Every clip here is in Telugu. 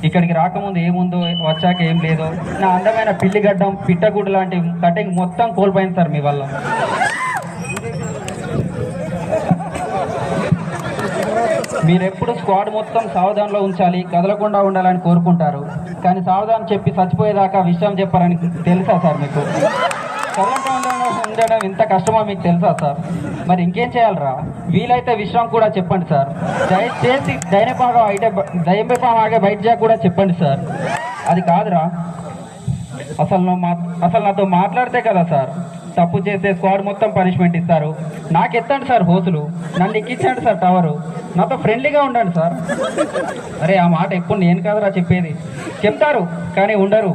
ఇక్కడికి రాకముందు ఏముందో వచ్చాక ఏం లేదో నా అందమైన పిల్లిగడ్డం పిట్టగుడ్డు లాంటి కటింగ్ మొత్తం కోల్పోయింది సార్ మీ వల్ల. మీరెప్పుడు స్క్వాడ్ మొత్తం సావధాన్లో ఉంచాలి, కదలకుండా ఉండాలని కోరుకుంటారు. కానీ సావధాన్ చెప్పి చచ్చిపోయేదాకా విషయం చెప్పారని తెలుసా సార్ మీకు? కదలకుండా ఉండడం ఎంత కష్టమో మీకు తెలుసా సార్? మరి ఇంకేం చేయాలరా? వీలైతే విషయం కూడా చెప్పండి సార్. దయచేసి దయపాగే బయట కూడా చెప్పండి సార్. అది కాదురా, అసలు నాతో మాట్లాడితే కదా సార్ తప్పు చేస్తే స్క్వాడ్ మొత్తం పనిష్మెంట్ ఇస్తారు. నాకు ఎత్తండి సార్ హోసులు, నన్ను ఎక్కించండి సార్ టవరు, నాతో ఫ్రెండ్లీగా ఉండండి సార్. అరే ఆ మాట ఎప్పుడు నేను కాదురా చెప్పేది. చెప్తారు కానీ ఉండరు.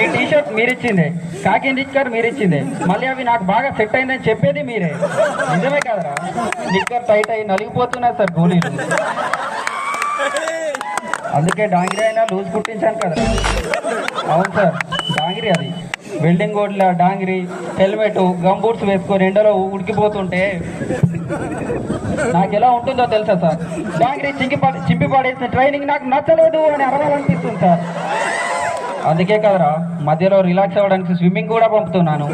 ఈ టీషర్ట్ మీరిచ్చిందే, కాకి నిక్కర్ మీరిచ్చిందే, మళ్ళీ అవి నాకు బాగా సెట్ అయిందని చెప్పేది మీరే. నిజమే కదరా? నిక్కర్ టైట్ అయ్యి నలిగిపోతున్నాయి సార్ గోళీలు. అందుకే డాంగిరి అయినా లూజ్ కుట్టించాను కదా. అవును సార్, డాంగిరి అది. వెల్డింగ్ కోడ్ల డాంగిరి, హెల్మెట్, గమ్ బూట్స్ వేసుకొని ఎండలో ఉడికిపోతుంటే నాకు ఎలా ఉంటుందో తెలుసా సార్? డాంగిరి చింపి పడేసిన ట్రైనింగ్ నాకు నచ్చలేదు అని అడగాలనిపిస్తుంది సార్. అందుకే కదరా మధ్యలో రిలాక్స్ అవ్వడానికి స్విమ్మింగ్ కూడా పంపుతున్నాను.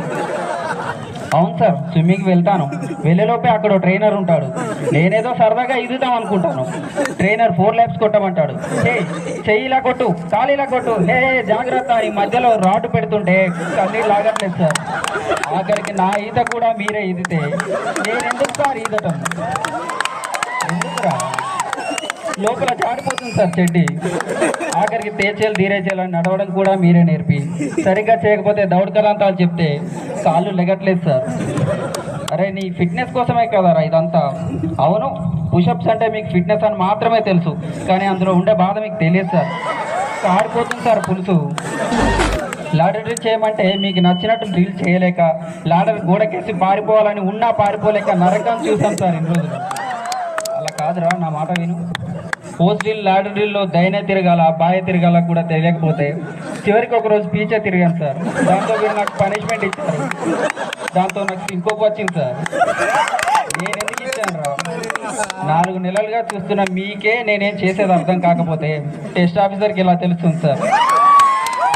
అవును సార్, స్విమ్మింగ్కి వెళ్తాను. వెళ్ళేలోపే అక్కడ ట్రైనర్ ఉంటాడు. నేనేదో సరదాగా ఈదుదాం అనుకుంటాను. Trainer 4 laps కొట్టమంటాడు. హే చెయ్యి ఇలా కొట్టు, కాలు ఇలా కొట్టు, హే జాగ్రత్త. ఈ మధ్యలో రాడ్ పెడుతుంటే కన్నీళ్ళు లాగట్లేదు సార్. ఆఖరికి నా ఈత కూడా మీరే ఈదితే నేనెందుకు సార్ ఈదటం? ఎందుకురా? లోపల జారిపోతుంది సార్ చెడ్డి. ఆఖరికి తేచేలు ధీరేచేయాలని నడవడం కూడా మీరే నేర్పి సరిగ్గా చేయకపోతే దౌడకలంతాలు చెప్తే కాళ్ళు లెగట్లేదు సార్. అరే నీ ఫిట్నెస్ కోసమే కదరా ఇదంతా. అవును, పుషప్స్ అంటే మీకు ఫిట్నెస్ అని మాత్రమే తెలుసు, కానీ అందులో ఉండే బాధ మీకు తెలియదు సార్. కాడిపోతుంది సార్ పులుసు. లాడర్ డ్రిల్ చేయమంటే మీకు నచ్చినట్టు డ్రిల్ చేయలేక, లాడర్ గోడకేసి పారిపోవాలని ఉన్నా పారిపోలేక నరకం చూసాం సార్ ఇన్ని రోజులు. అలా కాదురా, నా మాట విను. పోస్ట్ డ్రిల్, లాడర్ డ్రిల్లో దైనే తిరగాల బాయ తిరగాల కూడా తెలియకపోతే చివరికి ఒకరోజు పీచే తిరిగాను సార్. దాంతో మీరు నాకు పనిష్మెంట్ ఇచ్చారు. దాంతో నాకు ఇంకొక వచ్చింది సార్. నేను ఎందుకు ఇచ్చాను రా? 4 నెలలుగా చూస్తున్న మీకే నేనేం చేసేది అర్థం కాకపోతే టెస్ట్ ఆఫీసర్కి ఇలా తెలుస్తుంది సార్.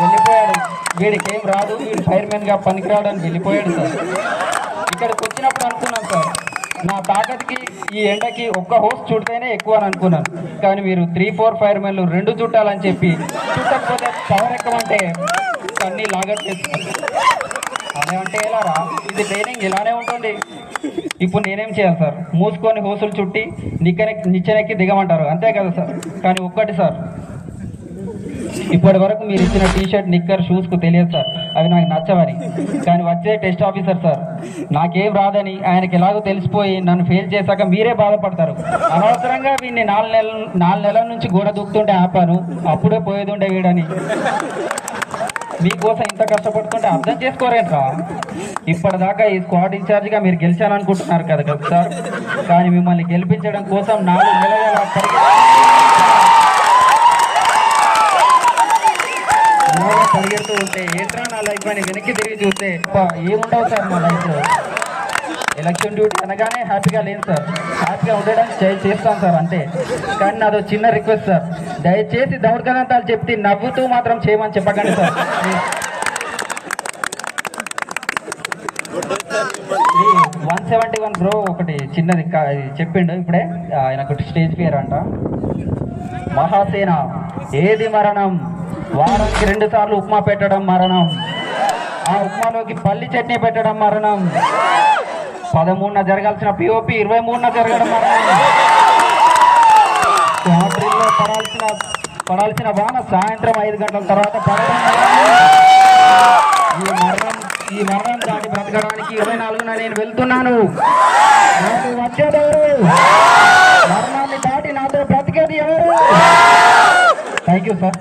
వెళ్ళిపోయాడు, వీడికి ఏం రాదు, వీడు ఫైర్మెన్గా పనికిరాడని వెళ్ళిపోయాడు సార్. ఇక్కడికి వచ్చినప్పుడు అనుకున్నాను సార్, నా తాకత్కి ఈ ఎండకి ఒక్క హోస్ చుడితేనే ఎక్కువ అని అనుకున్నాను. కానీ మీరు 3-4 ఫైర్మెన్లు 2 చుట్టాలని చెప్పి చుట్టకపోతే పవర్ ఎక్కమంటే కన్నీ లాగట్లేదు. అదే అంటే ఎలా రా? ఇది ట్రైనింగ్ ఇలానే ఉంటుంది. ఇప్పుడు నేనేం చేయాలి సార్? మూసుకొని హోసులు చుట్టి నిచ్చెనెక్కి దిగమంటారు అంతే కదా సార్? కానీ ఒక్కటి సార్, ఇప్పటి వరకు మీరు ఇచ్చిన టీషర్ట్, నిక్కర్, షూస్కు తెలియదు సార్ అవి నాకు నచ్చవని. కానీ వచ్చే టెస్ట్ ఆఫీసర్ సార్ నాకేం రాదని ఆయనకి ఎలాగో తెలిసిపోయి నన్ను ఫెయిల్ చేశాక మీరే బాధపడతారు. అనవసరంగా వీడిని 4 నెలల నుంచి గోడ దూకుతుంటే ఆపాను, అప్పుడే పోయేది ఉండే వీడని. మీకోసం ఇంత కష్టపడుతుంటే అర్థం చేసుకోరేంట్రా? ఇప్పటిదాకా ఈ స్క్వాడ్ ఇన్ఛార్జిగా మీరు గెలిచాలనుకుంటున్నారు కదా సార్. కానీ మిమ్మల్ని గెలిపించడం కోసం 4 నెలల పరిగెడుతూ ఉంటే ఏంట్రా నా లైఫ్ అని వెనక్కి తిరిగి చూస్తే ఏముండవు సార్ మా లైఫ్లో. ఎలక్షన్ డ్యూటీ అనగానే హ్యాపీగా లేదు సార్. హ్యాపీగా ఉండడానికి చేస్తాను సార్ అంతే. కానీ నాదో చిన్న రిక్వెస్ట్ సార్, దయచేసి దౌర్గనంతాలు చెప్తే నవ్వుతూ మాత్రం చేయమని చెప్పకండి సార్. 171 బ్రో ఒకటి చిన్నది చెప్పిండు ఇప్పుడే, ఆయనకు స్టేజ్ పేరు అంట. మహాసేన ఏది మరణం, వారానికి 2 సార్లు ఉప్మా పెట్టడం మరణం, ఆ ఉప్మాలోకి పల్లి చట్నీ పెట్టడం మరణం, 13న జరగాల్సిన పిఓపి 23న జరగడం మరణం, రాత్రిలో పడాల్సిన వాన సాయంత్రం 5 గంటల తర్వాత పడడం ఈ మరణం దాటి బ్రతకడానికి 24న నేను వెళ్తున్నాను. నాకు వచ్చేదెవరు? మరణాన్ని దాటి నాతో బ్రతికేది ఎవరు? Thank you sir.